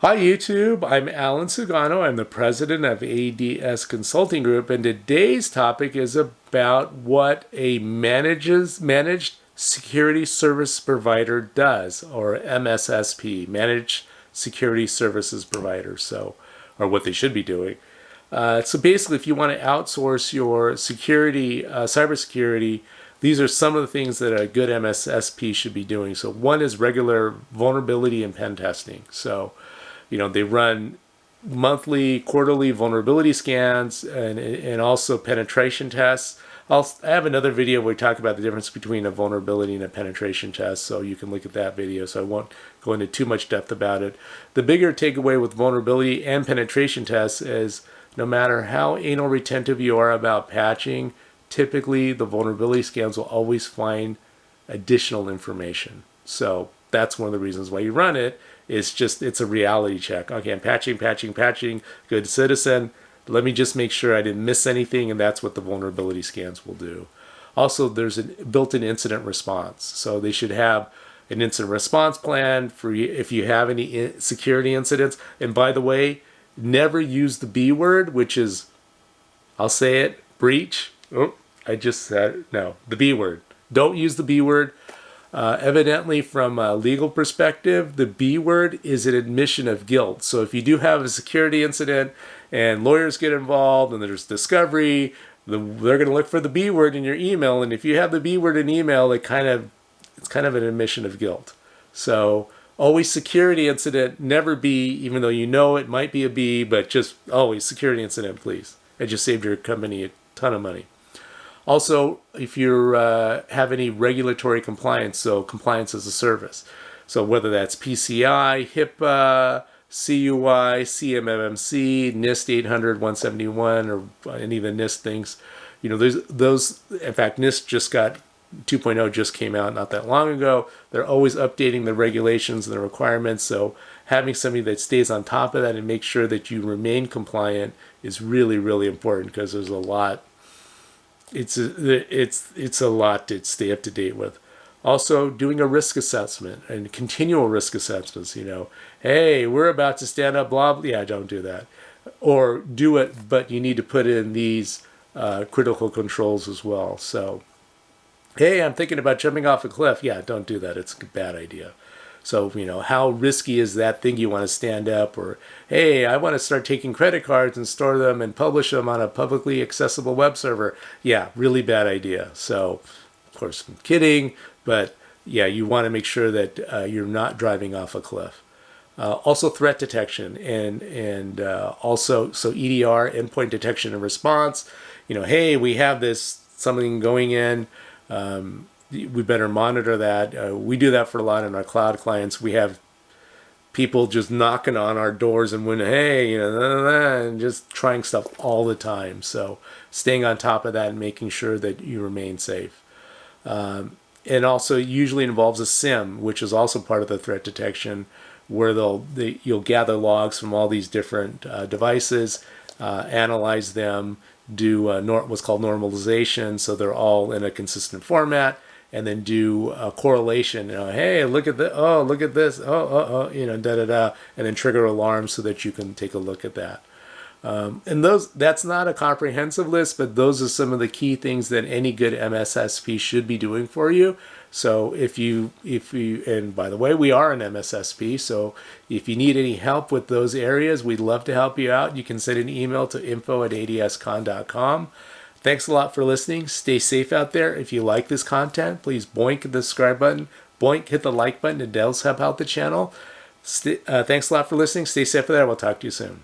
Hi YouTube, I'm Alan Sugano. I'm the president of ADS Consulting Group, and today's topic is about what a managed security service provider does, or MSSP, managed security services provider, or what they should be doing. So basically, if you want to outsource your security, cybersecurity, these are some of the things that a good MSSP should be doing. So one is regular vulnerability and pen testing. So they run monthly, quarterly vulnerability scans and also penetration tests. I have another video where we talk about the difference between a vulnerability and a penetration test, so you can look at that video, so I won't go into too much depth about it. The bigger takeaway with vulnerability and penetration tests is no matter how anal retentive you are about patching, typically the vulnerability scans will always find additional information. So that's one of the reasons why you run it. It's a reality check. Okay, I'm patching, good citizen. Let me just make sure I didn't miss anything, and that's what the vulnerability scans will do. Also, there's a built-in incident response. So they should have an incident response plan for if you have any security incidents. And by the way, never use the B word, which is, I'll say it, breach. Oh, I just said, no, the B word. Don't use the B word. Evidently, from a legal perspective, the B word is an admission of guilt. So if you do have a security incident and lawyers get involved and there's discovery, they're going to look for the B word in your email. And if you have the B word in email, it's kind of an admission of guilt. So always security incident, never B, even though you know it might be a B, but just always security incident, please. It just saved your company a ton of money. Also, if you have any regulatory compliance, so compliance as a service, so whether that's PCI, HIPPA, CUI, CMMC, NIST 800, 171, or any of the NIST things, there's those. In fact, NIST just got 2.0 just came out not that long ago. They're always updating the regulations and the requirements. So having somebody that stays on top of that and make sure that you remain compliant is really, really important, because there's a lot. It's a lot to stay up to date with. Also, doing a risk assessment and continual risk assessments. Hey, we're about to stand up, blah, blah. Yeah, don't do that. Or do it, but you need to put in these critical controls as well. So, hey, I'm thinking about jumping off a cliff. Yeah, don't do that. It's a bad idea. So, how risky is that thing you want to stand up? Or, hey, I want to start taking credit cards and store them and publish them on a publicly accessible web server. Yeah, really bad idea. So, of course, I'm kidding, but yeah, you want to make sure that you're not driving off a cliff. Also, threat detection and also, so EDR, endpoint detection and response. Hey, we have something going in. We better monitor that. We do that for a lot in our cloud clients. We have people just knocking on our doors and hey, and just trying stuff all the time. So staying on top of that and making sure that you remain safe. And also usually involves a SIEM, which is also part of the threat detection, where you'll gather logs from all these different devices, analyze them, do what's called normalization, so they're all in a consistent format, and then do a correlation. Hey, look at this. Oh, look at this. And then trigger alarms so that you can take a look at that. And that's not a comprehensive list, but those are some of the key things that any good MSSP should be doing for you. So if you, and by the way, we are an MSSP, so if you need any help with those areas, we'd love to help you out. You can send an email to info@adscon.com. Thanks a lot for listening. Stay safe out there. If you like this content, please boink the subscribe button, boink, hit the like button. It does help out the channel. Thanks a lot for listening. Stay safe out there. We'll talk to you soon.